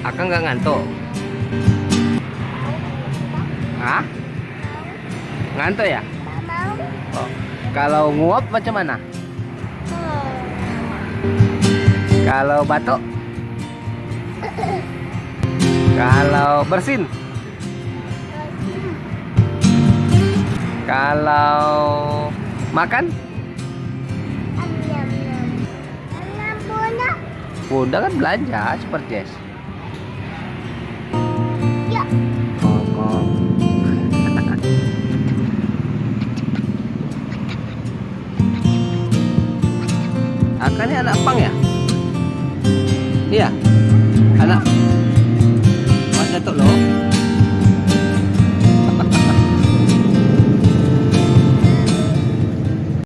Akang nggak ngantuk? Hah? Ngantuk ya? Oh. Kalau nguap macam mana? Kalau batuk? Kalau bersin? Kalau makan? Bunda kan belanja super Jess. Akan ini anak pang ya? Iya, anak Mas Datuk loh.